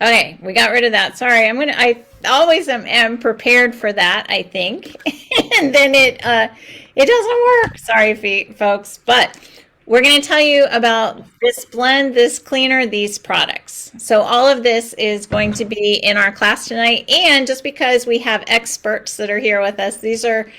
Okay, we got rid of that. Sorry, I always am prepared for that, I think. And then it doesn't work. Sorry, folks, but we're going to tell you about this blend, this cleaner, these products. So all of this is going to be in our class tonight. And just because we have experts that are here with us, these are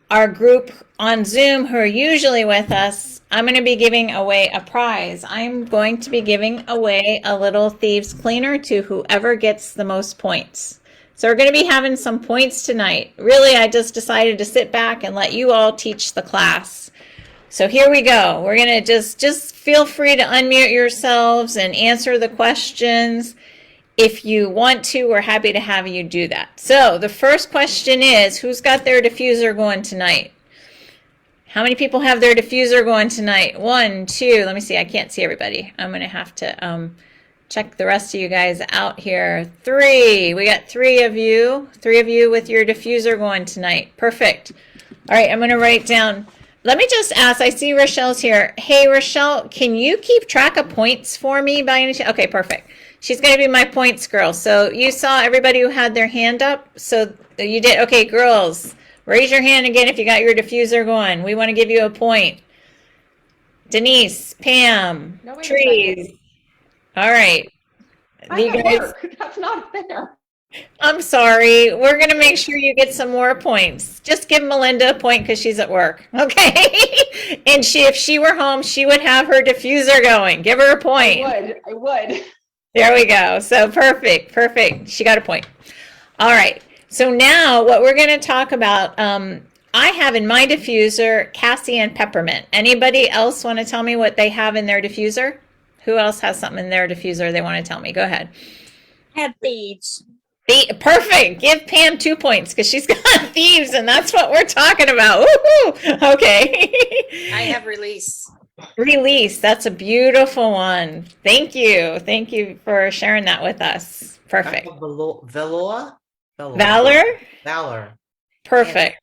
our group on Zoom who are usually with us. I'm going to be giving away a prize. I'm going to be giving away a little Thieves cleaner to whoever gets the most points. So we're going to be having some points tonight. Really, I just decided to sit back and let you all teach the class. So here we go. We're going to just feel free to unmute yourselves and answer the questions. If you want to, we're happy to have you do that. So the first question is, who's got their diffuser going tonight? How many people have their diffuser going tonight? 1, 2, let me see. I can't see everybody. I'm going to have to check the rest of you guys out here. 3, we got 3 of you. 3 of you with your diffuser going tonight. Perfect. All right, I'm going to write down. Let me just ask, I see Rochelle's here. Hey, Rochelle, can you keep track of points for me by any chance? Okay, perfect. She's going to be my points girl. So you saw everybody who had their hand up? So you did. Okay, girls, raise your hand again if you got your diffuser going. We want to give you a point. Denise, Pam, No, Trees. All right. You guys, that's not fair. I'm sorry. We're going to make sure you get some more points. Just give Melinda a point because she's at work. Okay? And if she were home, she would have her diffuser going. Give her a point. I would. There we go. So perfect. She got a point. All right. So now what we're going to talk about, I have in my diffuser cassia and peppermint. Anybody else want to tell me what they have in their diffuser? Who else has something in their diffuser they want to tell me? Go ahead. I have Thieves. Perfect. Give Pam 2 points because she's got Thieves, and that's what we're talking about. Woohoo! Okay. I have Release. Release. That's a beautiful one. Thank you. Thank you for sharing that with us. Perfect. Valor? Valor? Perfect.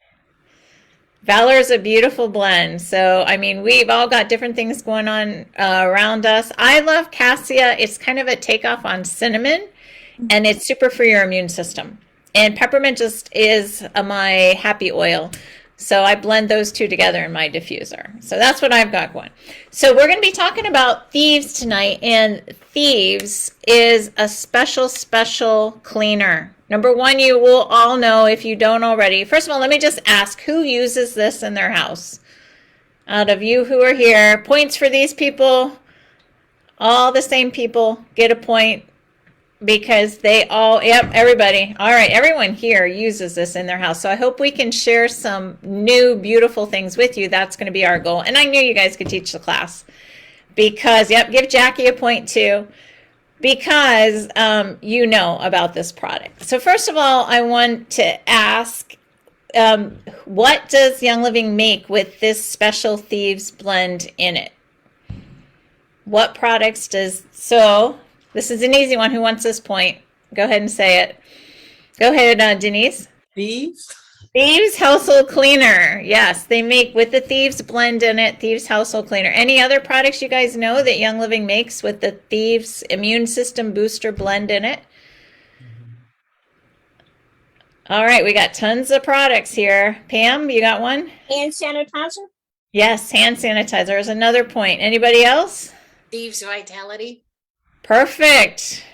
Valor is a beautiful blend. So, I mean, we've all got different things going on around us. I love cassia. It's kind of a takeoff on cinnamon, and it's super for your immune system. And peppermint just is my happy oil. So I blend those two together in my diffuser. So that's what I've got going. So we're going to be talking about Thieves tonight, and Thieves is a special cleaner. Number one, you will all know if you don't already. First of all, let me just ask, who uses this in their house? Out of you who are here, points for these people. All the same people get a point because they all, yep, everybody. All right, everyone here uses this in their house. So I hope we can share some new, beautiful things with you. That's going to be our goal. And I knew you guys could teach the class because, yep, give Jackie a point too, because you know about this product. So first of all, I want to ask, what does Young Living make with this special Thieves blend in it? What products does, so this is an easy one. Who wants this point? Go ahead and say it. Go ahead, Denise. Thieves? Thieves Household Cleaner. Yes, they make with the Thieves blend in it, Thieves Household Cleaner. Any other products you guys know that Young Living makes with the Thieves Immune System Booster blend in it? All right, we got tons of products here. Pam, you got one? Hand sanitizer. Yes, hand sanitizer is another point. Anybody else? Thieves Vitality. Perfect.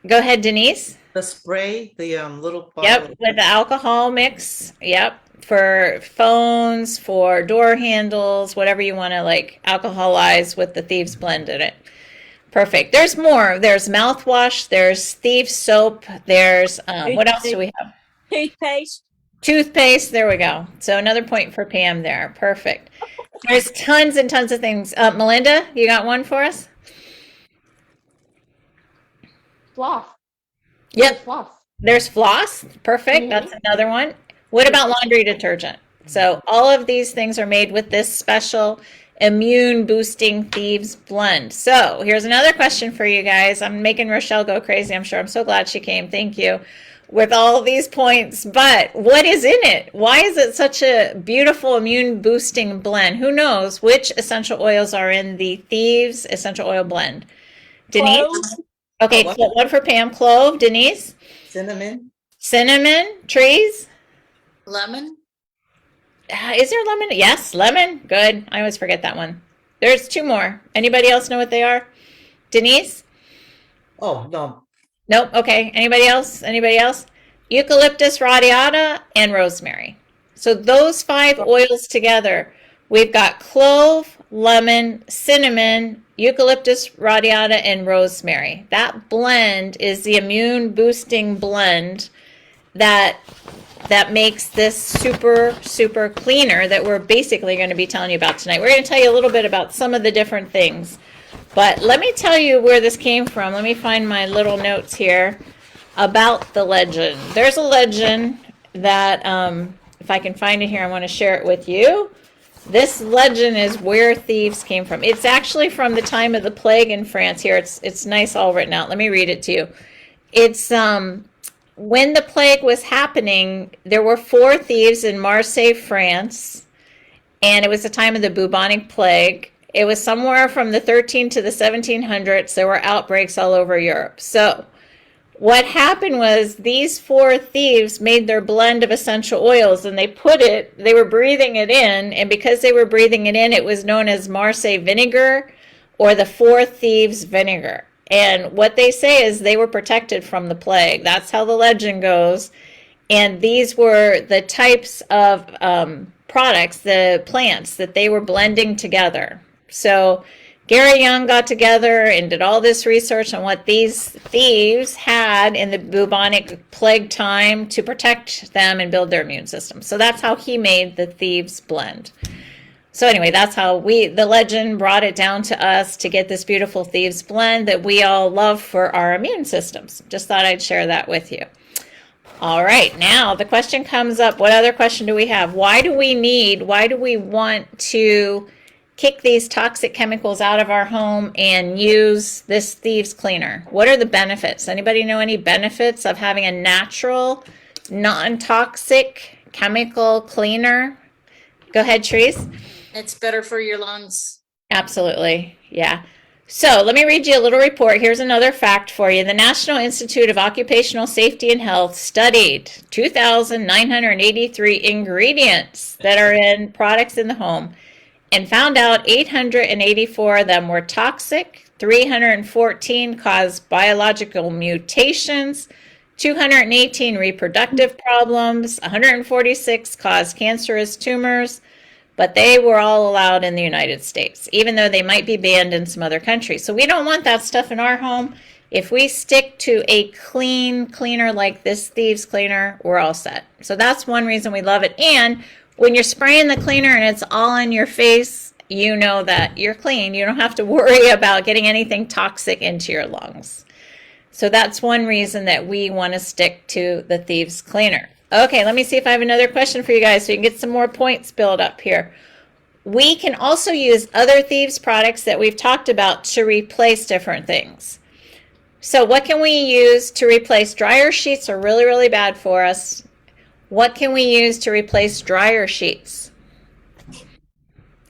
Go ahead, Denise. The spray, the little bottle. Yep, with the alcohol mix. Yep, for phones, for door handles, whatever you want to like alcoholize with the Thieves blend in it. Perfect. There's more. There's mouthwash. There's Thieves soap. There's what else do we have? Toothpaste. Toothpaste. There we go. So another point for Pam there. Perfect. There's tons and tons of things. Melinda, you got one for us? Floss. Yep. Floss. There's floss. Perfect. That's another one. What about laundry detergent? So all of these things are made with this special immune boosting Thieves blend. So here's another question for you guys. I'm making Rochelle go crazy. I'm sure. I'm so glad she came. Thank you. with all these points, but what is in it? Why is it such a beautiful immune boosting blend? Who knows which essential oils are in the Thieves essential oil blend? Denise? Clove, Okay, what? one for Pam. Clove. Denise? Cinnamon? Cinnamon. Trees? lemon, Is there lemon? Yes, lemon. Good. I always forget that one. There's two more. Anybody else know what they are? Denise? Oh, no. Nope. Okay. Anybody else? Anybody else? Eucalyptus radiata and rosemary. So those 5 oils together, we've got clove, lemon, cinnamon, eucalyptus radiata, and rosemary. That blend is the immune boosting blend that makes this super cleaner that we're basically going to be telling you about tonight. We're going to tell you a little bit about some of the different things. But let me tell you where this came from. Let me find my little notes here about the legend. There's a legend that, if I can find it here, I want to share it with you. This legend is where Thieves came from. It's actually from the time of the plague in France here. It's nice all written out. Let me read it to you. It's when the plague was happening, there were 4 thieves in Marseille, France, and it was the time of the bubonic plague. It was somewhere from the 13 to the 1700s. There were outbreaks all over Europe. So what happened was these 4 thieves made their blend of essential oils and they were breathing it in. And because they were breathing it in, it was known as Marseille vinegar or the 4 thieves vinegar. And what they say is they were protected from the plague. That's how the legend goes. And these were the types of products, the plants that they were blending together. So Gary Young got together and did all this research on what these thieves had in the bubonic plague time to protect them and build their immune system. So that's how he made the Thieves blend. So anyway, that's how the legend brought it down to us to get this beautiful Thieves blend that we all love for our immune systems. Just thought I'd share that with you. All right, now the question comes up. What other question do we have? Why do we want to kick these toxic chemicals out of our home and use this Thieves cleaner? What are the benefits? Anybody know any benefits of having a natural, non-toxic chemical cleaner? Go ahead, Therese. it's better for your lungs. Absolutely, yeah. So let me read you a little report. Here's another fact for you. The National Institute of Occupational Safety and Health studied 2,983 ingredients that are in products in the home and found out 884 of them were toxic, 314 caused biological mutations, 218 reproductive problems, 146 caused cancerous tumors, but they were all allowed in the United States, even though they might be banned in some other countries. So we don't want that stuff in our home. If we stick to a cleaner like this Thieves cleaner, we're all set. So that's one reason we love it. And when you're spraying the cleaner and it's all in your face, you know that you're clean. You don't have to worry about getting anything toxic into your lungs. So that's one reason that we want to stick to the Thieves cleaner. Okay, let me see if I have another question for you guys so you can get some more points built up here. We can also use other Thieves products that we've talked about to replace different things. So what can we use to replace? Dryer sheets are really, really bad for us. What can we use to replace dryer sheets?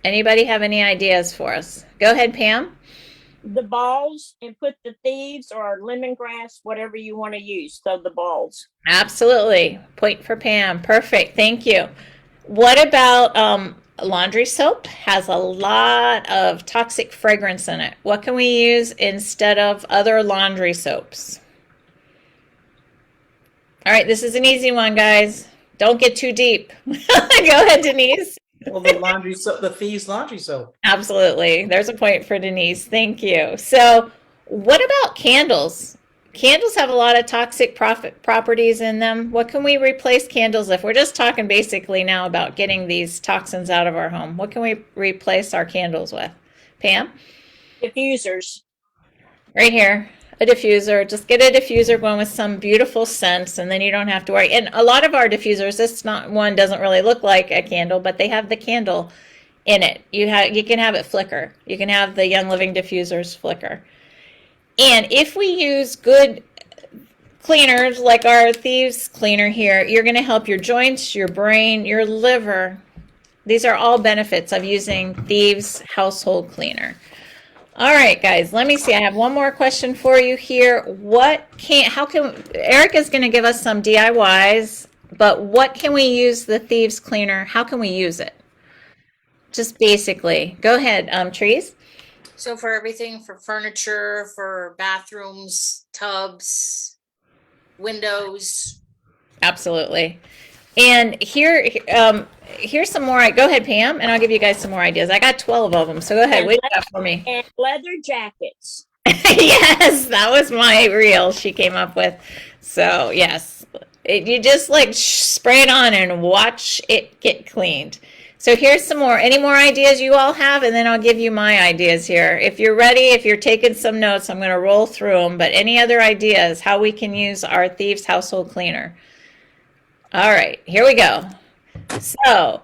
Anybody have any ideas for us? Go ahead, Pam. The balls, and put the Thieves or lemongrass, whatever you want to use. So the balls. Absolutely. Point for Pam. Perfect. Thank you. What about laundry soap? Has a lot of toxic fragrance in it. What can we use instead of other laundry soaps? All right, this is an easy one, guys. Don't get too deep. Go ahead, Denise. Well, the laundry soap, the Thieves laundry soap. Absolutely. There's a point for Denise. Thank you. So what about candles? Candles have a lot of toxic properties in them. What can we replace candles if we're just talking basically now about getting these toxins out of our home? What can we replace our candles with? Pam? Diffusers. Right here. A diffuser. Just get a diffuser going with some beautiful scents, and then you don't have to worry. And a lot of our diffusers, this not one doesn't really look like a candle, but they have the candle in it. You can have it flicker. You can have the Young Living diffusers flicker. And if we use good cleaners like our Thieves cleaner here, you're going to help your joints, your brain, your liver. These are all benefits of using Thieves household cleaner. All right, guys, let me see. I have one more question for you here. Erica's going to give us some DIYs, but what can we use the Thieves cleaner? How can we use it? Just basically. Go ahead, Trees. So for everything, for furniture, for bathrooms, tubs, windows. Absolutely. And here's some more. Go ahead, Pam, and I'll give you guys some more ideas. I got 12 of them, so go ahead. And What do you got for me? And leather jackets. Yes, that was my reel she came up with. So yes, you just like spray it on and watch it get cleaned. So here's some more. Any more ideas you all have, and then I'll give you my ideas here. If you're ready, if you're taking some notes, I'm going to roll through them. But any other ideas how we can use our Thieves household cleaner? All right, here we go. So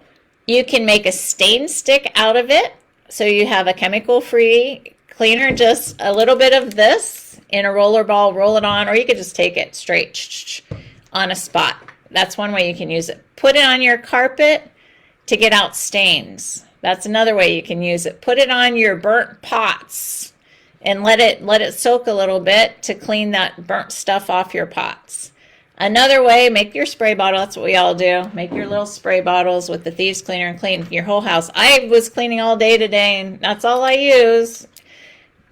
you can make a stain stick out of it. So you have a chemical-free cleaner, just a little bit of this in a roller ball, roll it on, or you could just take it straight on a spot. That's one way you can use it. Put it on your carpet to get out stains. That's another way you can use it. Put it on your burnt pots and let it soak a little bit to clean that burnt stuff off your pots. Another way, make your spray bottle. That's what we all do. Make your little spray bottles with the Thieves cleaner and clean your whole house. I was cleaning all day today, and that's all I use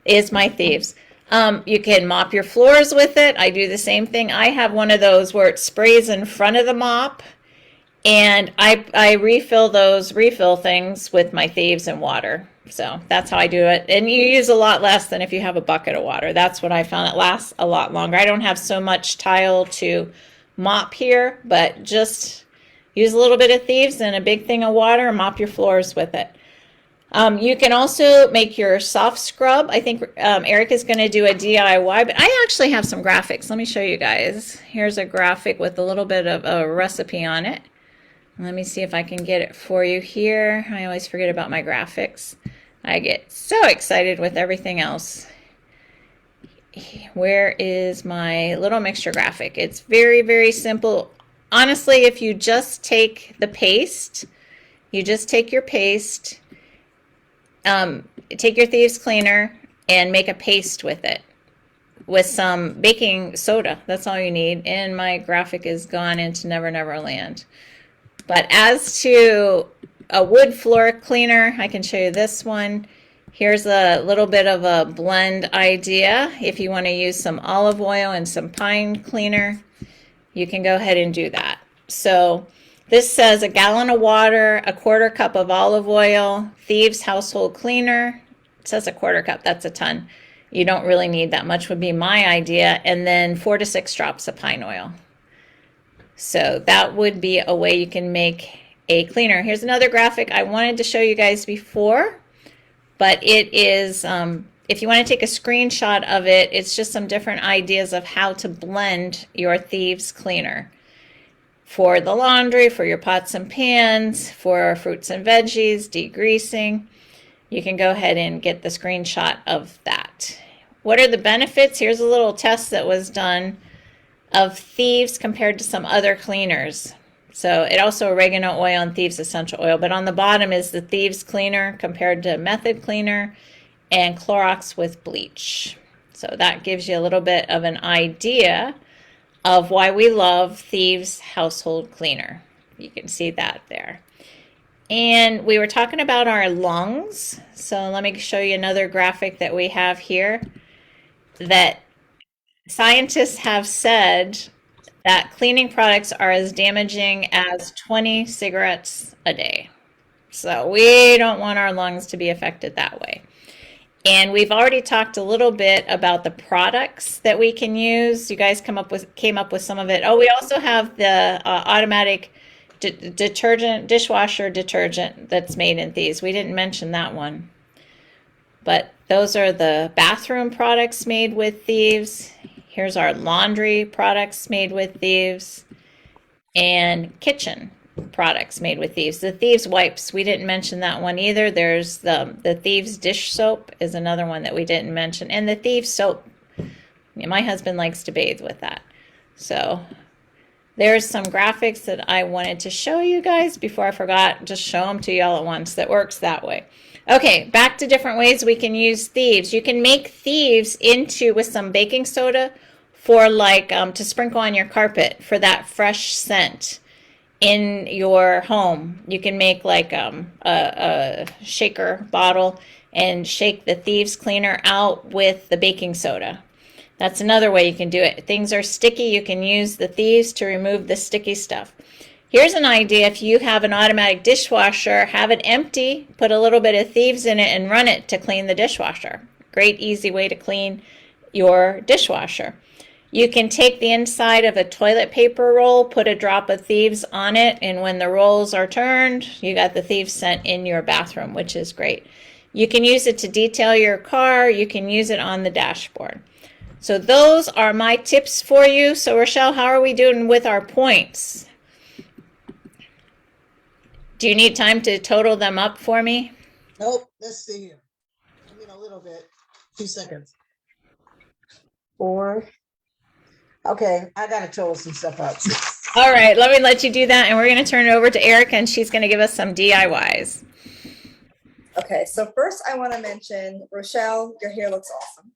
is my Thieves. You can mop your floors with it. I do the same thing. I have one of those where it sprays in front of the mop, and I refill those refill things with my Thieves and water. So that's how I do it. And you use a lot less than if you have a bucket of water. That's what I found. It lasts a lot longer. I don't have so much tile to mop here, but just use a little bit of Thieves and a big thing of water and mop your floors with it. You can also make your soft scrub. I think Eric is going to do a DIY, but I actually have some graphics. Let me show you guys. Here's a graphic with a little bit of a recipe on it. Let me see if I can get it for you here. I always forget about my graphics. I get so excited with everything else. Where is my little mixture graphic? It's very, very simple. Honestly, if you just take the paste, you just take your paste, take your Thieves cleaner and make a paste with it with some baking soda. That's all you need. And my graphic is gone into Never Never Land. But as to a wood floor cleaner, I can show you this one. Here's a little bit of a blend idea. If you want to use some olive oil and some pine cleaner, you can go ahead and do that. So this says a gallon of water, a quarter cup of olive oil, Thieves household cleaner. It says a quarter cup, that's a ton. You don't really need that much would be my idea. And then 4 to 6 drops of pine oil. So that would be a way you can make a cleaner. Here's another graphic I wanted to show you guys before, but it is, if you want to take a screenshot of it, it's just some different ideas of how to blend your Thieves cleaner for the laundry, for your pots and pans, for fruits and veggies, degreasing. You can go ahead and get the screenshot of that. What are the benefits? Here's a little test that was done of Thieves compared to some other cleaners. So it also oregano oil and Thieves essential oil, but on the bottom is the Thieves cleaner compared to method cleaner and Clorox with bleach. So that gives you a little bit of an idea of why we love Thieves household cleaner. You can see that there. And we were talking about our lungs. So let me show you another graphic that we have here that scientists have said that cleaning products are as damaging as 20 cigarettes a day. So we don't want our lungs to be affected that way. And we've already talked a little bit about the products that we can use. You guys came up with some of it. Oh, we also have the automatic dishwasher detergent that's made in Thieves. We didn't mention that one. But those are the bathroom products made with Thieves. Here's our laundry products made with Thieves and kitchen products made with Thieves. The Thieves wipes, we didn't mention that one either. There's the Thieves dish soap is another one that we didn't mention. And the Thieves soap, my husband likes to bathe with that. So there's some graphics that I wanted to show you guys before I forgot. Just show them to you all at once. That works that way. Okay, back to different ways we can use thieves. You can make thieves into with some baking soda for like to sprinkle on your carpet for that fresh scent in your home. You can make like a shaker bottle and shake the thieves cleaner out with the baking soda. That's another way you can do it. Things are sticky, you can use the thieves to remove the sticky stuff. Here's an idea. If you have an automatic dishwasher, have it empty, put a little bit of thieves in it and run it to clean the dishwasher. Great easy way to clean your dishwasher. You can take the inside of a toilet paper roll, put a drop of thieves on it, and when the rolls are turned, you got the thieves scent in your bathroom, which is great. You can use it to detail your car. You can use it on the dashboard. So those are my tips for you. So Rochelle, how are we doing with our points? Do you need time to total them up for me? Nope, let's see here. I mean, a little bit. 2 seconds. 4. Okay, I gotta total some stuff out. All right, let me let you do that, and we're going to turn it over to Erica, and she's going to give us some DIYs. Okay, so first I want to mention, Rochelle, your hair looks awesome.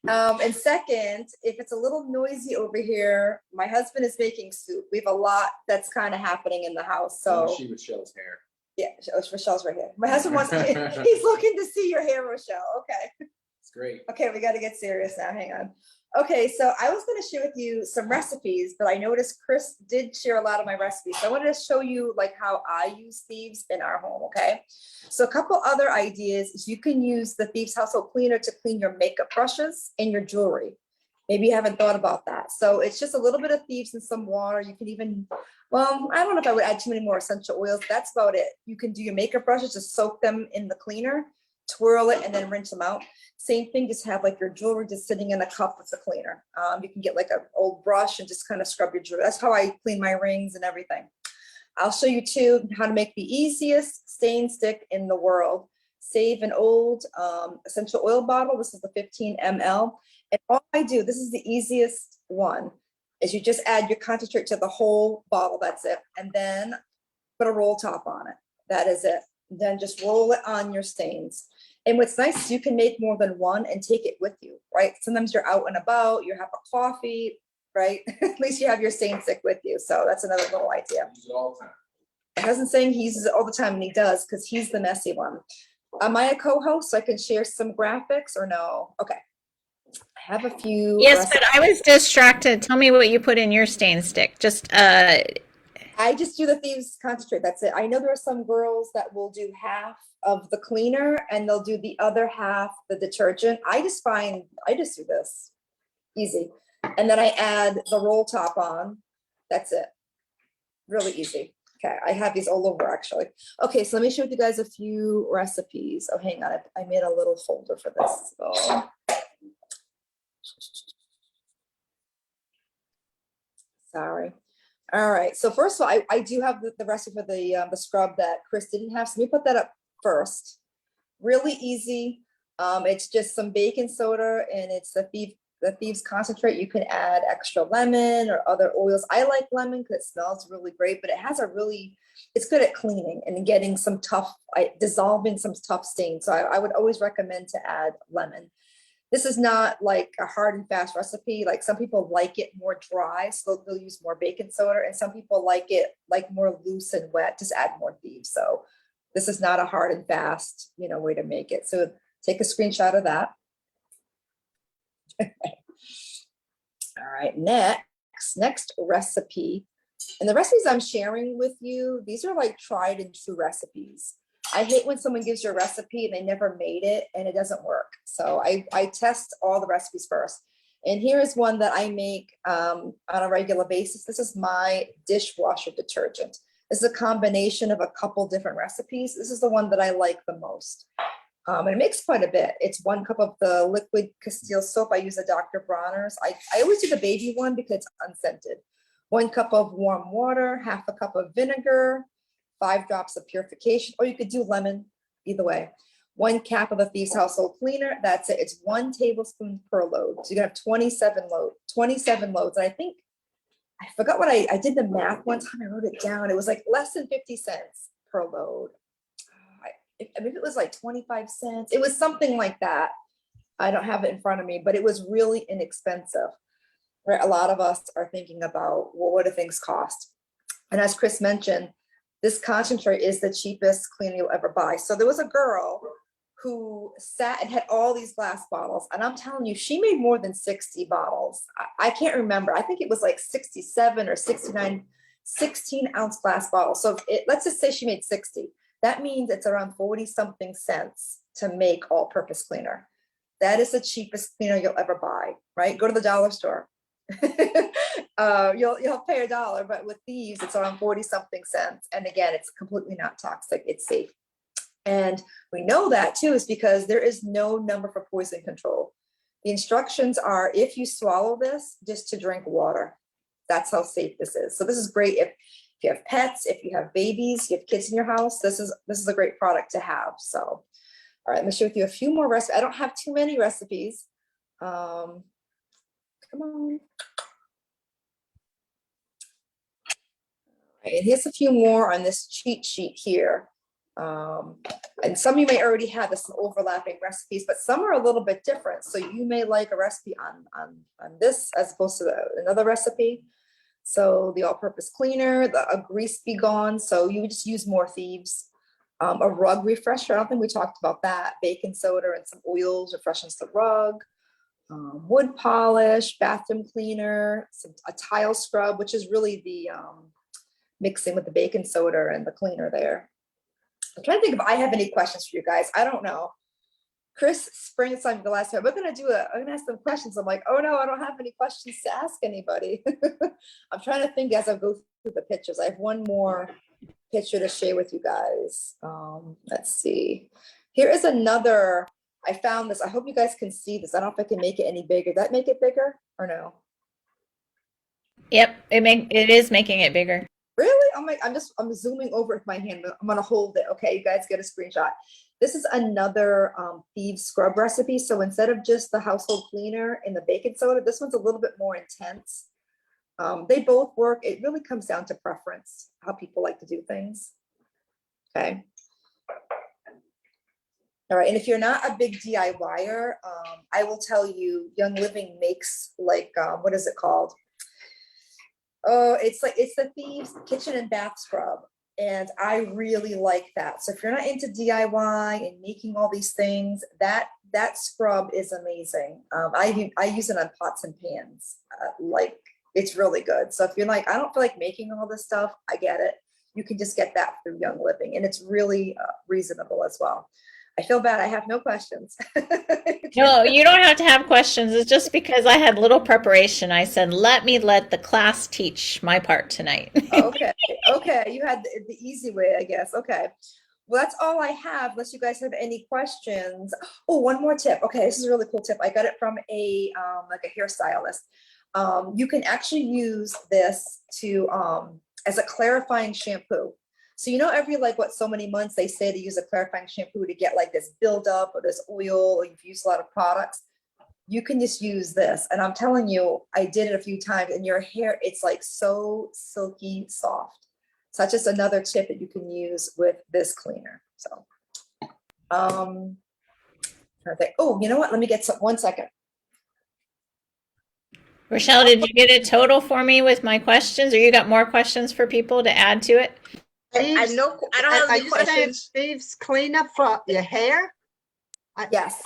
And second, if it's a little noisy over here, my husband is making soup. We have a lot that's kind of happening in the house, so. She was Rochelle's hair. Yeah, Rochelle's right here. My husband wants, he's looking to see your hair, Rochelle. Okay. It's great. Okay, we got to get serious now. Hang on. Okay, so I was going to share with you some recipes, but I noticed Chris did share a lot of my recipes. So I wanted to show you like how I use thieves in our home. Okay, so a couple other ideas is you can use the Thieves household cleaner to clean your makeup brushes and your jewelry. Maybe you haven't thought about that. So it's just a little bit of thieves and some water. You can even, well, I don't know if I would add too many more essential oils. That's about it. You can do your makeup brushes, just soak them in the cleaner, twirl it, and then rinse them out. Same thing, just have like your jewelry just sitting in a cup with the cleaner. You can get like an old brush and just kind of scrub your jewelry. That's how I clean my rings and everything. I'll show you too how to make the easiest stain stick in the world. Save an old essential oil bottle. This is the 15 ml. And all I do, this is the easiest one, is you just add your concentrate to the whole bottle. That's it. And then put a roll top on it. That is it. Then just roll it on your stains. And what's nice is you can make more than one and take it with you, right? Sometimes you're out and about, you have a coffee, right? At least you have your stain stick with you. So that's another little idea. Use it all the time. My husband's saying he uses it all the time, and he does, because he's the messy one. Am I a co-host so I can share some graphics or no? Okay. I have a few. Yes, but I was distracted. Tell me what you put in your stain stick. Just I just do the Thieves concentrate. That's it. I know there are some girls that will do half of the cleaner and they'll do the other half the detergent. I just do this easy. And then I add the roll top on. That's it. Really easy. Okay, I have these all over actually. Okay, so let me show you guys a few recipes. Oh, hang on. I made a little folder for this. So. Sorry. All right, so first of all, I do have the recipe for the scrub that Chris didn't have, so let me put that up first. Really easy. It's just some baking soda and it's the Thieves concentrate. You can add extra lemon or other oils. I like lemon because it smells really great, but it has it's good at cleaning and getting some dissolving some tough stains. So I would always recommend to add lemon. This is not like a hard and fast recipe. Like some people like it more dry, so they'll use more baking soda, and some people like it like more loose and wet, just add more Thieves. So this is not a hard and fast, way to make it. So take a screenshot of that. All right, next recipe. And the recipes I'm sharing with you, these are like tried and true recipes. I hate when someone gives you a recipe and they never made it and it doesn't work. So I test all the recipes first. And here is one that I make on a regular basis. This is my dishwasher detergent. This is a combination of a couple different recipes. This is the one that I like the most. And it makes quite a bit. It's 1 cup of the liquid Castile soap. I use a Dr. Bronner's. I always do the baby one because it's unscented. 1 cup of warm water, half a cup of vinegar, 5 drops of purification, or you could do lemon, either way. 1 cap of the Thieves household cleaner. That's it. It's 1 tablespoon per load. So you're gonna have 27 loads. And I think, I forgot what I did the math one time. I wrote it down. It was like less than 50 cents per load. Maybe it was like 25 cents. It was something like that. I don't have it in front of me, but it was really inexpensive. Right? A lot of us are thinking about, well, what do things cost? And as Chris mentioned, this concentrate is the cheapest cleaner you'll ever buy. So there was a girl who sat and had all these glass bottles. And I'm telling you, she made more than 60 bottles. I can't remember. I think it was like 67 or 69, 16-ounce glass bottles. So let's just say she made 60. That means it's around 40 something cents to make all-purpose cleaner. That is the cheapest cleaner you'll ever buy, right? Go to the dollar store. You'll pay $1, but with Thieves, it's around 40 something cents. And again, it's completely not toxic. It's safe. And we know that too, is because there is no number for poison control. The instructions are, if you swallow this, just to drink water. That's how safe this is. So this is great if you have pets, if you have babies, you have kids in your house. This is a great product to have. So, all right, let me share with you a few more recipes. I don't have too many recipes. Come on. And here's a few more on this cheat sheet here. And some you may already have this overlapping recipes, but some are a little bit different. So you may like a recipe on this as opposed to another recipe. So the all-purpose cleaner, a grease be gone. So you would just use more Thieves. A rug refresher. I don't think we talked about that. Baking soda and some oils refreshes the rug. Wood polish, bathroom cleaner, a tile scrub, which is really the mixing with the baking soda and the cleaner there. I'm trying to think if I have any questions for you guys. I don't know. Chris sprang something the last time. I'm gonna ask them questions. I'm like, oh no, I don't have any questions to ask anybody. I'm trying to think as I go through the pictures. I have one more picture to share with you guys. Let's see. Here is another. I found this. I hope you guys can see this. I don't know if I can make it any bigger. Did that make it bigger or no? Yep, it is making it bigger. Really? I'm zooming over with my hand. I'm gonna hold it. Okay, you guys get a screenshot. This is another Thieves scrub recipe. So instead of just the household cleaner and the baking soda, this one's a little bit more intense. They both work. It really comes down to preference, how people like to do things. Okay. All right, and if you're not a big DIYer, I will tell you, Young Living makes like, what is it called? Oh, it's the Thieves kitchen and bath scrub. And I really like that. So if you're not into DIY and making all these things, that scrub is amazing. I use it on pots and pans. Like, it's really good. So if you're like, I don't feel like making all this stuff, I get it. You can just get that through Young Living, and it's really reasonable as well. I feel bad. I have no questions. No, you don't have to have questions. It's just because I had little preparation. I said, let the class teach my part tonight. Okay. You had the easy way, I guess. Okay. Well, that's all I have, unless you guys have any questions. Oh, one more tip. Okay, this is a really cool tip. I got it from a like a hairstylist. You can actually use this to as a clarifying shampoo. So you know, every so many months they say to use a clarifying shampoo to get like this buildup or this oil, or you've used a lot of products. You can just use this, and I'm telling you, I did it a few times, and your hair, it's like so silky soft. So that's just another tip that you can use with this cleaner. So, perfect. Oh, you know what? Let me get some. 1 second. Rochelle, did you get a total for me with my questions, or you got more questions for people to add to it? I don't have Are any you saying questions. Thieves cleanup for your hair? Yes.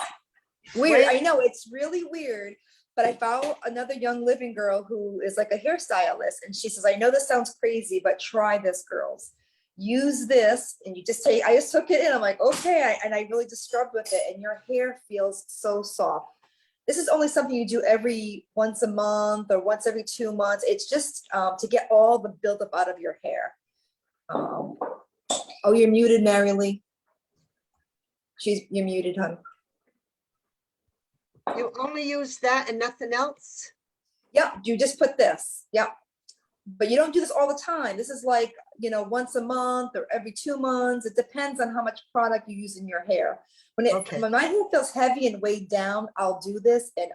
Weird. I know, it's really weird, but I found another Young Living girl who is like a hairstylist, and she says, I know this sounds crazy, but try this, girls. Use this, and you just I just took it in. I'm like, okay, and I really just scrubbed with it, and your hair feels so soft. This is only something you do every once a month or once every 2 months. It's just to get all the buildup out of your hair. Oh, you're muted, Mary Lee. You're muted, hon. You only use that and nothing else? Yep, you just put this. Yep. But you don't do this all the time. This is like, once a month or every 2 months. It depends on how much product you use in your hair. Okay. When my hair feels heavy and weighed down, I'll do this and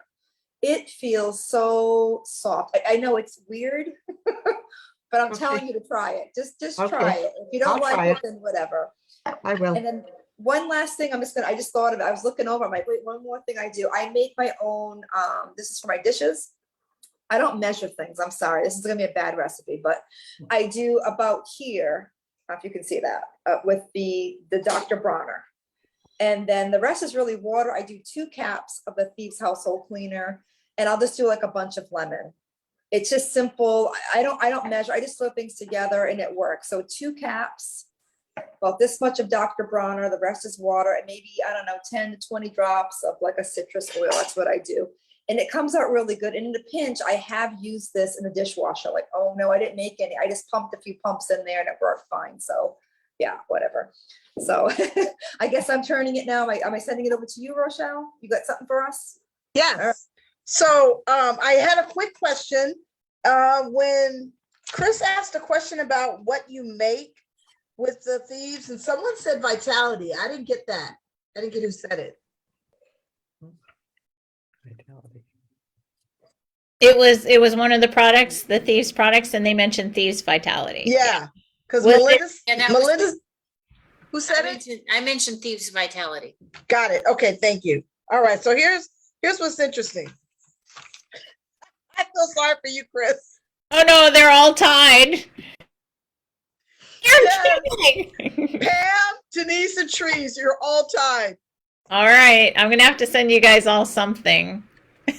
it feels so soft. I know it's weird, but I'm telling you to try it. Just try Okay. it. If you don't I'll like try it, it. then whatever. I will. And then one last thing, I just thought of it. I was looking over, I'm like, wait, one more thing I do. I make my own, this is for my dishes. I don't measure things. I'm sorry. This is gonna be a bad recipe, but I do about here, if you can see that, with the Dr. Bronner. And then the rest is really water. I do 2 caps of the Thieves household cleaner, and I'll just do like a bunch of lemon. It's just simple. I don't measure. I just throw things together and it works. So 2 caps, about this much of Dr. Bronner, the rest is water, and maybe, I don't know, 10 to 20 drops of like a citrus oil. That's what I do. And it comes out really good. And in a pinch, I have used this in the dishwasher. Like, oh no, I didn't make any. I just pumped a few pumps in there and it worked fine. So yeah, whatever. So I guess I'm turning it now. Am I sending it over to you, Rochelle? You got something for us? Yes. All right. So I had a quick question. When Chris asked a question about what you make with the Thieves, and someone said vitality. I didn't get that. I didn't get who said it. Vitality. It was one of the products, the Thieves products, and they mentioned Thieves Vitality. Yeah, because Was it- Melinda's, who said it? I mentioned Thieves Vitality. Got it. Okay, thank you. All right, so here's what's interesting. I feel sorry for you, Chris. Oh no, they're all tied. You're Yeah. kidding. Pam, Denise, and Trees, you're all tied. All right, I'm gonna have to send you guys all something. And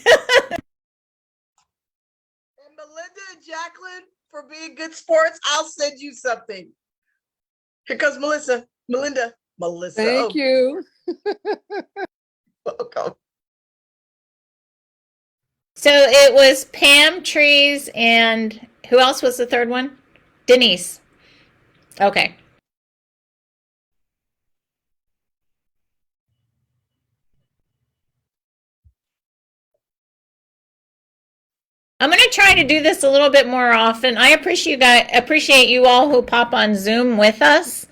Melinda and Jacqueline, for being good sports, I'll send you something. Here comes Melinda. Thank you. Welcome. So it was Pam, Trees, and who else was the third one? Denise. Okay. I'm going to try to do this a little bit more often. I appreciate you all who pop on Zoom with us.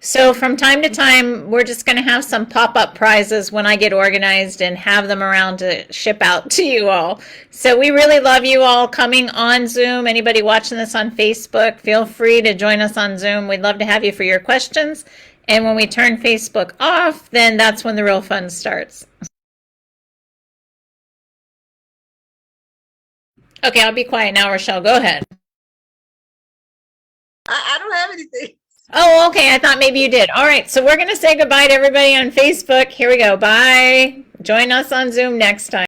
So from time to time, we're just going to have some pop-up prizes when I get organized and have them around to ship out to you all. So we really love you all coming on Zoom. Anybody watching this on Facebook, feel free to join us on Zoom. We'd love to have you for your questions. And when we turn Facebook off, then that's when the real fun starts. Okay, I'll be quiet now, Rochelle. Go ahead. I don't have anything. Oh, okay. I thought maybe you did. All right. So we're going to say goodbye to everybody on Facebook. Here we go. Bye. Join us on Zoom next time.